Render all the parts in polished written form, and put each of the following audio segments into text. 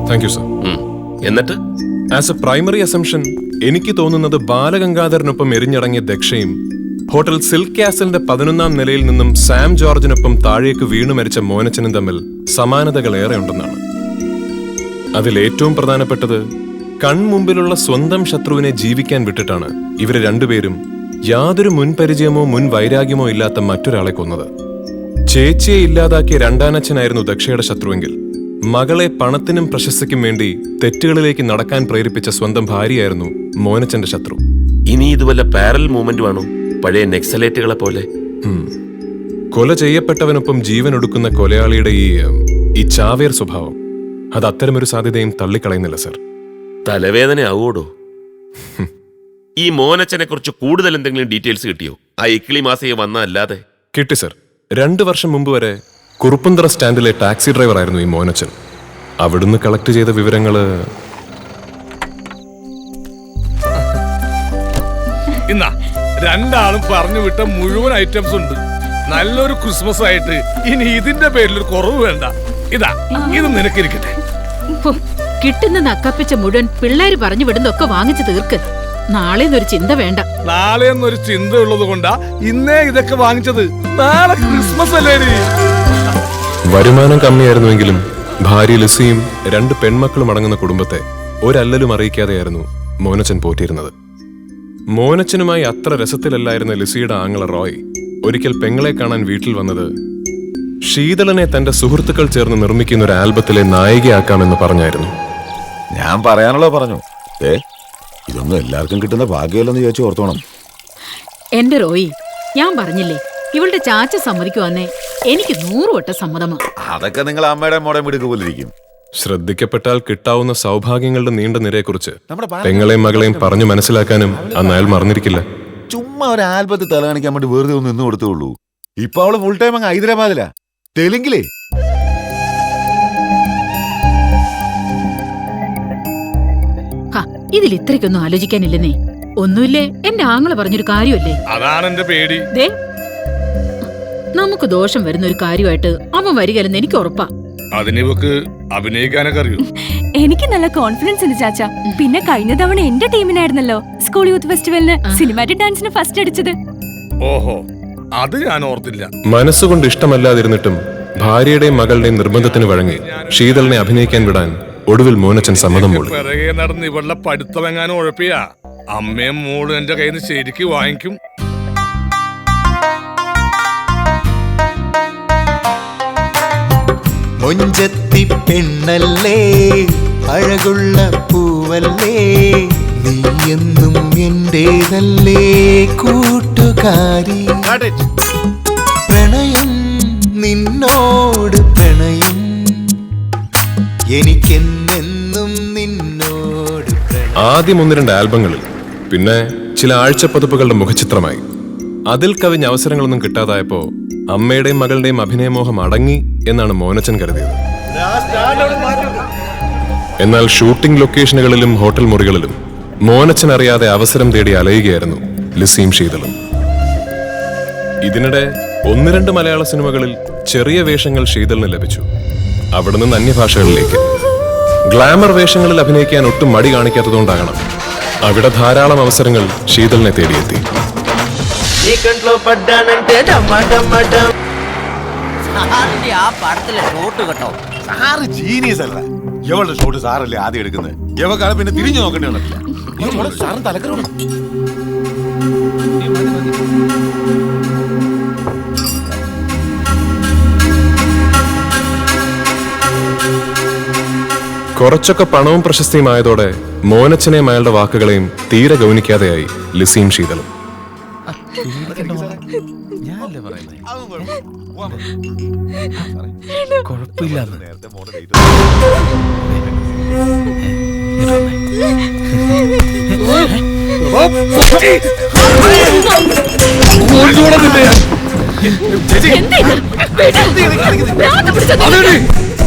Thank you sir. എന്നിട്ട് as A primary assumption എനിക്ക് തോന്നുന്നത് ബാലഗംഗാധരനൊപ്പം എരിഞ്ഞടങ്ങിയ ദക്ഷയും ഹോട്ടൽ സിൽക്ക് കാസലിന്റെ 11ാം നിലയിൽ നിന്നും സാം ജോർജിനൊപ്പം താഴേക്ക് വീണു മരിച്ച മോനച്ചനും തമ്മിൽ സമാനതകൾ ഏറെ ഉണ്ടെന്നാണ്. അതിലേറ്റവും പ്രധാനപ്പെട്ടത് കൺമുമ്പിലുള്ള സ്വന്തം ശത്രുവിനെ ജീവിക്കാൻ വിട്ടിട്ടാണ് ഇവര് രണ്ടുപേരും യാതൊരു മുൻപരിചയമോ മുൻ വൈരാഗ്യമോ ഇല്ലാത്ത മറ്റൊരാളെ കൊന്നത്. ചേച്ചിയെ ഇല്ലാതാക്കിയ രണ്ടാനച്ഛനായിരുന്നു ദക്ഷയുടെ ശത്രുവെങ്കിൽ മകളെ പണത്തിനും പ്രശസ്തിക്കും വേണ്ടി തെറ്റുകളിലേക്ക് നടക്കാൻ പ്രേരിപ്പിച്ച സ്വന്തം ഭാര്യയായിരുന്നു മോനച്ചന്റെ ശത്രു. ഇനി ഇതുവല്ല പാരലൽ മൂവ്മെന്റ് ആണോ, പഴയ നെക്സലേറ്റുകളെ പോലെ? കൊല ചെയ്യപ്പെട്ടവനൊപ്പം ജീവൻ ഒടുക്കുന്ന കൊലയാളിയുടെ ഈ ചാവേർ സ്വഭാവം അത് അത്തരമൊരു സാധ്യതയും തള്ളിക്കളയുന്നില്ല സർ. തലവേദന ആവോടോ? ഈ മോനച്ചനെ കുറിച്ച് കൂടുതൽ എന്തെങ്കിലും ഡീറ്റെയിൽസ് കിട്ടിയോ? ആ ഇക്കിളി മാസയെ വന്നല്ലാതെ. കിട്ടി സർ. 2 വർഷം മുമ്പ് വരെ കുറുപ്പന്തറ സ്റ്റാൻഡിലെ ടാക്സി ഡ്രൈവർ ആയിരുന്നു ഈ മോനച്ചൻ. അവിടുന്ന് കളക്ട് ചെയ്ത വിവരങ്ങള് ഇന്നാ രണ്ടാളും പറഞ്ഞു വിട്ട മുഴുവൻ ഐറ്റംസ് ഉണ്ട്. നല്ലൊരു ക്രിസ്മസ് ആയിട്ട് ഇനി ഇതിന്റെ പേരിൽ ഒരു കുറവ് വേണ്ട. ഇതാ ഇത് നിനക്കിരിക്കട്ടെ. കിട്ടുന്ന നക്കപ്പിച്ച മുഴുവൻ പിള്ളേര് പറഞ്ഞു വിടുന്നൊക്കെ വാങ്ങിച്ചു തീർക്ക്. നാളെന്നൊരു ചിന്ത വേണ്ട. നാളെന്നൊരു ചിന്ത ഉള്ളത് കൊണ്ടാ ഇന്നേ ഇതൊക്കെ വാങ്ങിച്ചത്. നാളെ ക്രിസ്മസ് അല്ലേ? വരുമാനം കമ്മിയായിരുന്നുവെങ്കിലും ഭാര്യ ലിസിയും 2 പെൺമക്കളും അടങ്ങുന്ന കുടുംബത്തെ ഒരല്ലലും അറിയിക്കാതെയായിരുന്നു മോനച്ചൻ പോറ്റിയിരുന്നത്. മോനച്ചനുമായി അത്ര രസത്തിലല്ലായിരുന്ന ലിസിയുടെ ആങ്ങള റോയ് ഒരിക്കൽ പെങ്ങളെ കാണാൻ വീട്ടിൽ വന്നത് ശീതളനെ തന്റെ സുഹൃത്തുക്കൾ ചേർന്ന് നിർമ്മിക്കുന്ന ഒരു ആൽബത്തിലെ നായികയാക്കാമെന്ന് പറഞ്ഞായിരുന്നു. ഞാൻ പറയാനുള്ളത് പറഞ്ഞു. ഇതൊന്നും എല്ലാവർക്കും കിട്ടുന്ന ഭാഗ്യമല്ലെന്ന് ചോദിച്ചു ഓർത്തോണം. എന്റെ റോയി, ഞാൻ പറഞ്ഞില്ലേ ഇവളുടെ ചാച്ച സമ്മതിക്കുവാന്നേ എനിക്ക് 100 വട്ടം സമ്മതമാ. അതൊക്കെ നിങ്ങൾ അമ്മയുടെ മോടെ മിടുക്ക് പോലിരിക്കും. ശ്രദ്ധിക്കപ്പെട്ടാൽ കിട്ടാവുന്ന സൗഭാഗ്യങ്ങളുടെ നീണ്ട നിരയെക്കുറിച്ച് പെങ്ങളെയും മകളെയും പറഞ്ഞു മനസ്സിലാക്കാനും അന്ന് അയാൾ മറന്നിരിക്കില്ല. ചുമ്മാ ഒരു ആൽബത്തിൽ തല കാണിക്കാൻ വേണ്ടി വെറുതെ ഒന്ന് നിന്ന് കൊടുത്തുള്ളൂ. ഇപ്പൊ അവള് ഫുൾ ടൈം അങ്ങ് ഹൈദരാബാദിലാ, തെലുങ്കിലേ. ഇതിൽ ഇത്രയ്ക്കൊന്നും ആലോചിക്കാനില്ലെന്നേ. ഒന്നുമില്ലേ, എന്റെ ആങ്ങളെ പറഞ്ഞൊരു കാര്യമല്ലേ. അതാണ് എന്റെ പേടി. നമുക്ക് ദോഷം വരുന്ന ഒരു കാര്യമായിട്ട് അവൻ വരികയല്ലെന്ന് എനിക്ക് ഉറപ്പാ. അതിനിവക്ക് അഭിനയിക്കാനൊക്കെ അറിയൂ. എനിക്ക് നല്ല കോൺഫിഡൻസ് ഉണ്ട് ചാച്ച. പിന്നെ കഴിഞ്ഞ തവണ എന്റെ ടീമിനായിരുന്നല്ലോ സ്കൂൾ യൂത്ത് ഫെസ്റ്റിവലിന് സിനിമാറ്റിക് ഡാൻസിന് ഫസ്റ്റ് അടിച്ചത്. ഓഹോ, അത് ഞാൻ ഓർത്തില്ല. മനസ്സുകൊണ്ട് ഇഷ്ടമല്ലാതിരുന്നിട്ടും ഭാര്യയുടെയും മകളുടെയും നിർബന്ധത്തിന് വഴങ്ങി ശീതളിനെ അഭിനയിക്കാൻ വിടാൻ ഒടുവിൽ മോനച്ചൻ സമ്മതം മൂളി. പിറകെ നടന്ന് ഇവളുടെ പഠിത്തമെങ്ങാനും ഉഴപ്പിയാ അമ്മയും മോളും എന്റെ കയ്യിൽ നിന്ന് ശരിക്ക് വാങ്ങിക്കും. മൊഞ്ചത്തി പെണ്ണല്ലേ, അഴകുള്ള പൂവല്ലേ, നീ എന്നും എന്റേതല്ലേ കൂട്ടുകാരി. പ്രണയം നിന്നോട് പ്രണയം, എനിക്കെന്നെന്നും നിന്നോട്. ആദ്യം 1-2 ആൽബങ്ങളിൽ, പിന്നെ ചില ആഴ്ചപ്പതിപ്പുകളുടെ മുഖചിത്രമായി. അതിൽ കവിഞ്ഞ അവസരങ്ങളൊന്നും കിട്ടാതായപ്പോ അമ്മയുടെയും മകളുടെയും അഭിനയമോഹം അടങ്ങി എന്നാണ് മോനച്ചൻ കരുതിയത്. എന്നാൽ ഷൂട്ടിംഗ് ലൊക്കേഷനുകളിലും ഹോട്ടൽ മുറികളിലും മോനച്ചൻ അറിയാതെ അവസരം തേടി അലയുകയായിരുന്നു ലിസിയും ശീതളും. ഇതിനിടെ 1-2 മലയാള സിനിമകളിൽ ചെറിയ വേഷങ്ങൾ ശീതളിന് ലഭിച്ചു. അവിടെ നിന്ന് അന്യഭാഷകളിലേക്ക് ഗ്ലാമർ വേഷങ്ങളിൽ അഭിനയിക്കാൻ ഒട്ടും മടി കാണിക്കാത്തതുകൊണ്ടാകണം അവിടെ ധാരാളം അവസരങ്ങൾ ശീതളിനെ തേടിയെത്തി. ആ പടത്തിലെ ഷോട്ട് കേട്ടോ, സാറ് ജീനിയസ് അല്ല. എവളുടെ ഷോട്ട് സാറല്ലേ ആദ്യം എടുക്കുന്നത്. എവക്കാണ് പിന്നെ തിരിഞ്ഞു നോക്കേണ്ടി വന്നിട്ടില്ല. സാറും തലക്കറോട്. കുറച്ചൊക്കെ പണവും പ്രശസ്തിയുമായതോടെ മോനച്ചനെയും അയാളുടെ വാക്കുകളെയും തീരെ ഗൗനിക്കാതെയായി ലിസിയും ശീതളും.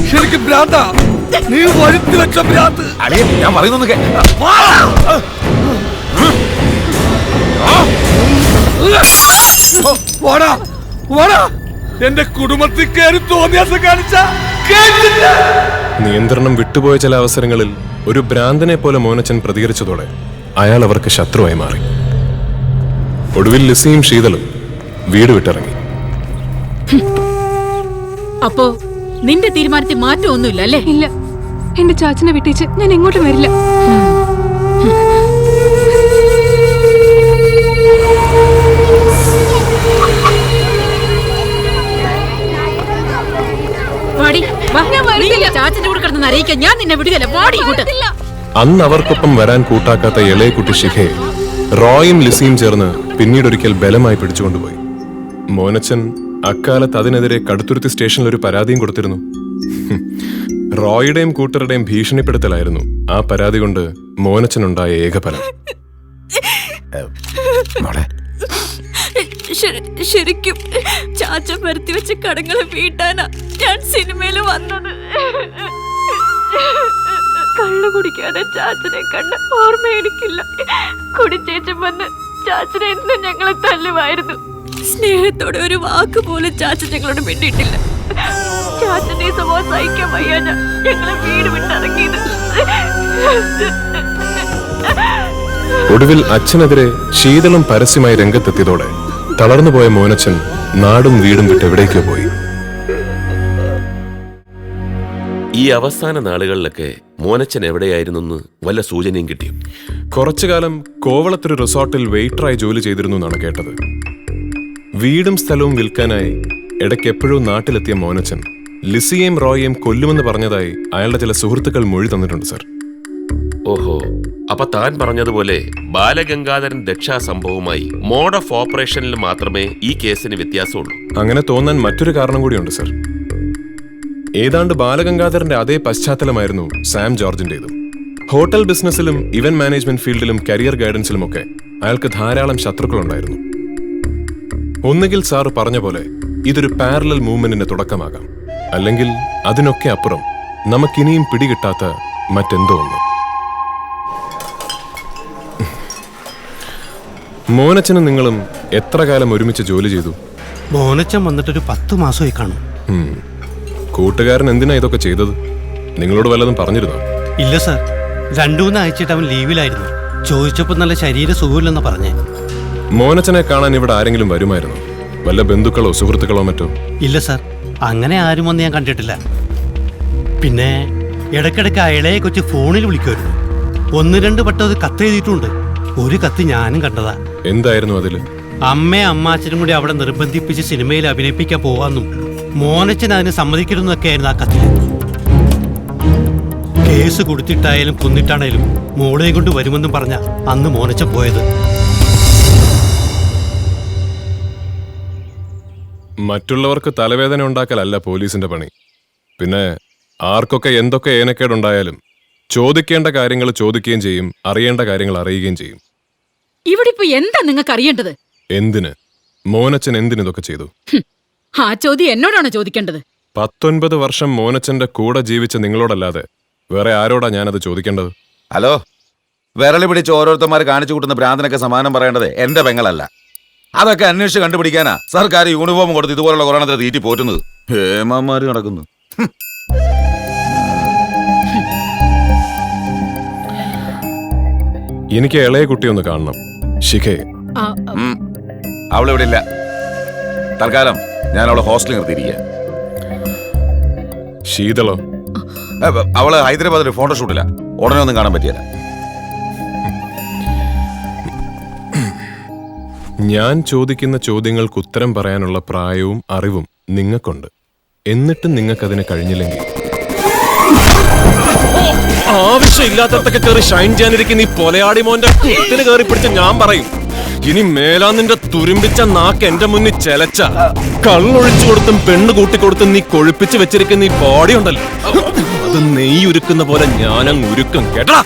ശരിക്കും ഭ്രാന്താ, നീ വരുത്തി വെച്ച ഭ്രാന്ത്. ഞാൻ പറയുന്നൊക്കെ എന്റെ കുടുംബത്തിൽ കയറി തോന്നിയാസം കാണിച്ച കേട്ടില്ല. നിയന്ത്രണം വിട്ടുപോയ ചില അവസരങ്ങളിൽ ഒരു ഭ്രാന്തനെ പോലെ മോനച്ചൻ പ്രതികരിച്ചതോടെ അയാൾ അവർക്ക് ശത്രുവായി മാറി. ഒടുവിൽ ലിസിയും ശീതളും വീട് വിട്ടിറങ്ങി. അപ്പോ നിന്റെ തീരുമാനത്തിൽ മാറ്റമൊന്നുമില്ല അല്ലേ? ഇല്ല, എന്റെ ചാച്ചനെ വിട്ടേച്ച് ഞാൻ എങ്ങോട്ടും വരില്ല. വാടി, വാ. നീ ചാച്ചന്റെ കൂടെ കിടന്ന് അറിയിക്കാൻ ഞാൻ നിന്നെ വിടുകയല്ല. വാടി ഇങ്ങോട്ട്. അന്ന് അവർക്കൊപ്പം വരാൻ കൂട്ടാക്കാത്ത ഇളയ കുട്ടി ശിഖയെ റോയും ലിസിയും ചേർന്ന് പിന്നീടൊരിക്കൽ ബലമായി പിടിച്ചുകൊണ്ടുപോയി. മോനച്ചൻ അക്കാലത്ത് അതിനെതിരെ കടുത്തുരുത്തി സ്റ്റേഷനിൽ ഒരു പരാതിയും കൊടുത്തിരുന്നു. റോയുടെയും കൂട്ടരുടെയും ഭീഷണിപ്പെടുത്തലായിരുന്നു ആ പരാതി കൊണ്ട് മോനച്ചനുണ്ടായ ഏകഫലം. ശരിക്കും ചാച്ച വരുത്തി വെച്ച കടങ്ങളെ വീട്ടാനാ ഞാൻ സിനിമയില് വന്നത്. കള്ളു കുടിക്കാതെ ചാച്ചനെ കണ്ട ഓർമ്മ എനിക്കില്ല. കുടിച്ചേച്ചും വന്ന് ചാച്ചനെ എന്നും ഞങ്ങളെ തല്ലുമായിരുന്നു. സ്നേഹത്തോടെ ഒരു വാക്ക് പോലും ചാച്ച ഞങ്ങളോട് മിണ്ടിയിട്ടില്ല. ചാച്ചന്റെ സ്വഭാവം സഹിക്കാൻ വയ്യാ ഞങ്ങളെ വീട് വിട്ടിറങ്ങിയത്. ഒടുവിൽ അച്ഛനെതിരെ ശീതളും പരസ്യമായി രംഗത്തെത്തിയതോടെ തളർന്നുപോയ മോനച്ചൻ നാടും വീടും വിട്ട് എവിടേക്കോ പോയി. ഈ അവസാന നാളുകളിലൊക്കെ മോനച്ചൻ എവിടെയായിരുന്നെന്ന് വല്ല സൂചനയും കിട്ടിയോ? കുറച്ചുകാലം കോവളത്തൊരു റിസോർട്ടിൽ വെയിറ്ററായി ജോലി ചെയ്തിരുന്നു എന്നാണ് കേട്ടത്. വീടും സ്ഥലവും വിൽക്കാനായി ഇടയ്ക്ക് എപ്പോഴും നാട്ടിലെത്തിയ മോനച്ചൻ ലിസിയെയും റോയെയും കൊല്ലുമെന്ന് പറഞ്ഞതായി അയാളുടെ ചില സുഹൃത്തുക്കൾ മൊഴി തന്നിട്ടുണ്ട് സർ. ഓഹോ, അപ്പൊ താൻ പറഞ്ഞതുപോലെ ബാലഗംഗാധരൻ ദക്ഷാ സംഭവവുമായി മോഡ് ഓഫ് ഓപ്പറേഷനിൽ മാത്രമേ ഈ കേസിന് വ്യത്യാസമുള്ളൂ. അങ്ങനെ തോന്നാൻ മറ്റൊരു കാരണം കൂടിയുണ്ട് സർ. ഏതാണ്ട് ബാലഗംഗാധരന്റെ അതേ പശ്ചാത്തലമായിരുന്നു സാം ജോർജിന്റേതും. ഹോട്ടൽ ബിസിനസ്സിലും ഇവന്റ് മാനേജ്മെന്റ് ഫീൽഡിലും കരിയർ ഗൈഡൻസിലുമൊക്കെ അയാൾക്ക് ധാരാളം ശത്രുക്കളുണ്ടായിരുന്നു. ഒന്നുകിൽ സാറ് പറഞ്ഞ പോലെ ഇതൊരു പാരലൽ മൂവ്മെന്റിന്റെ തുടക്കമാകാം, അല്ലെങ്കിൽ അതിനൊക്കെ അപ്പുറം നമുക്കിനിയും പിടികിട്ടാത്ത മറ്റെന്തോ ഒന്ന്. മോനച്ചനും നിങ്ങളും എത്ര കാലം ഒരുമിച്ച് ജോലി ചെയ്തു? മോനച്ചൻ വന്നിട്ടൊരു 10 മാസമായി കാണും. കൂട്ടുകാരൻ എന്തിനാ ഇതൊക്കെ ചെയ്തത്? നിങ്ങളോട് വല്ലതും പറഞ്ഞിരുന്നോ? ഇല്ല സാർ, 2-3 ആഴ്ചയായിട്ട് അവൻ ലീവിലായിരുന്നു. ചോദിച്ചപ്പോൾ നല്ല ശരീര സുഖമില്ലെന്ന് പറഞ്ഞേ. മോനച്ചനെ കാണാൻ ഇവിടെ ആരെങ്കിലും വരുമായിരുന്നോ? വല്ല ബന്ധുക്കളോ സുഹൃത്തുക്കളോ മറ്റോ? ഇല്ല സാർ, അങ്ങനെ ആരും വന്ന് ഞാൻ കണ്ടിട്ടില്ല. പിന്നെ ഇടയ്ക്കിടയ്ക്ക് അയാളെ കൊച്ചു ഫോണിൽ വിളിക്കുമായിരുന്നു. 1-2 വട്ടം അത് കത്ത് എഴുതിയിട്ടുണ്ട്. ഒരു കത്ത് ഞാനും കണ്ടതാ. എന്തായിരുന്നു അതില്? അമ്മയും അമ്മാച്ചനും കൂടി അവിടെ നിർബന്ധിപ്പിച്ച് സിനിമയിൽ അഭിനയിപ്പിക്കാൻ പോവാന്നും മോനച്ചൻ അതിന് സമ്മതിക്കരുതെന്നൊക്കെയായിരുന്നു ആ കത്തിൽ. കേസ് കൊടുത്തിട്ടായാലും കൊന്നിട്ടാണേലും മോളെയും കൊണ്ട് വരുമെന്നും പറഞ്ഞ അന്ന് മോനച്ചൻ പോയത്. മറ്റുള്ളവർക്ക് തലവേദന ഉണ്ടാക്കലല്ല പോലീസിന്റെ പണി. പിന്നെ ആർക്കൊക്കെ എന്തൊക്കെ ഏനക്കേടുണ്ടായാലും ചോദിക്കേണ്ട കാര്യങ്ങൾ ചോദിക്കുകയും ചെയ്യും, അറിയേണ്ട കാര്യങ്ങൾ അറിയുകയും ചെയ്യും. ഇവിടെ ഇപ്പൊ എന്താ നിങ്ങൾക്ക് അറിയേണ്ടത്? എന്തിന്? മോനച്ചൻ എന്തിനിതൊക്കെ ചെയ്തു? ആ ചോദ്യം എന്നോടാണ് ചോദിക്കേണ്ടത്. 19 വർഷം മോനച്ചന്റെ കൂടെ ജീവിച്ച നിങ്ങളോടല്ലാതെ വേറെ ആരോടാ ഞാനത് ചോദിക്കേണ്ടത്? ഹലോ, വിരളി പിടിച്ച് ഓരോരുത്തന്മാർ കാണിച്ചു കൂട്ടുന്ന ഭ്രാന്തനൊക്കെ സമാനം പറയേണ്ടത് എന്റെ പെങ്ങളല്ല. അതൊക്കെ അന്വേഷിച്ച് കണ്ടുപിടിക്കാനാ സർക്കാർ യൂണിഫോം കൊടുത്ത് ഇതുപോലുള്ള കൊറോണത്തെ തീറ്റി പോറ്റുന്നത്. ഹേമാമാര് നടക്കുന്നു. എനിക്ക് ഇളയ കുട്ടിയൊന്ന് കാണണം, ശിഖയെ. അവളിവിടെ ഇല്ല. തൽക്കാലം ഞാൻ അവളെ ഹോസ്റ്റലിൽ നിർത്തിയിരിക്കുക. ശീതളോ? അവള് ഹൈദരാബാദിൽ ഫോട്ടോഷൂട്ടില്ല, ഉടനെ ഒന്നും കാണാൻ പറ്റിയല്ല. ഞാൻ ചോദിക്കുന്ന ചോദ്യങ്ങൾക്ക് ഉത്തരം പറയാനുള്ള പ്രായവും അറിവും നിങ്ങൾക്കുണ്ട്. എന്നിട്ടും നിങ്ങൾക്കതിനെ കഴിഞ്ഞില്ലെങ്കിൽ ആവശ്യമില്ലാത്തടത്തൊക്കെ കയറി ഷൈൻ ചെയ്യാനിരിക്കുന്ന ഈ പൊലയാടി മോന്റെ കുത്തിന് കയറി പിടിച്ച് ഞാൻ പറയും, ഇനി മേലാ നിന്റെ തുരുമ്പിച്ച നാക്ക് എന്റെ മുന്നിൽ ചെലച്ച കള്ളൊഴിച്ചു കൊടുത്തും പെണ്ണ് കൂട്ടിക്കൊടുത്തും നീ കൊഴുപ്പിച്ച് വെച്ചിരിക്കുന്ന ഈ ബോഡി ഉണ്ടല്ലോ, അത് നെയ്യ് ഉരുക്കുന്ന പോലെ ഞാനങ്ങ് ഉരുക്കും. കേട്ടാ?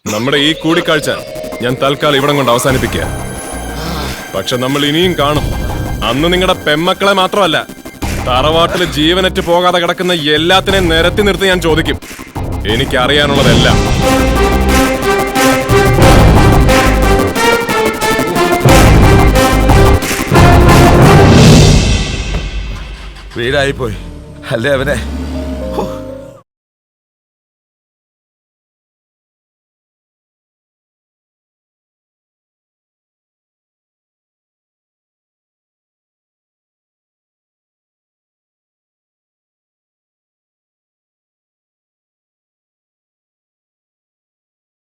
നമ്മുടെ ഈ കൂടിക്കാഴ്ച ഞാൻ തൽക്കാലം ഇവിടം കൊണ്ട് അവസാനിപ്പിക്കുക. പക്ഷെ നമ്മൾ ഇനിയും കാണും. അന്ന് നിങ്ങളുടെ പെമ്മക്കളെ മാത്രമല്ല, തറവാട്ടില് ജീവനറ്റ് പോകാതെ കിടക്കുന്ന എല്ലാത്തിനെയും നിരത്തി നിർത്തി ഞാൻ ചോദിക്കും. എനിക്കറിയാനുള്ളതെല്ലാം. വീടായിപ്പോയി. അല്ലേ അവനെ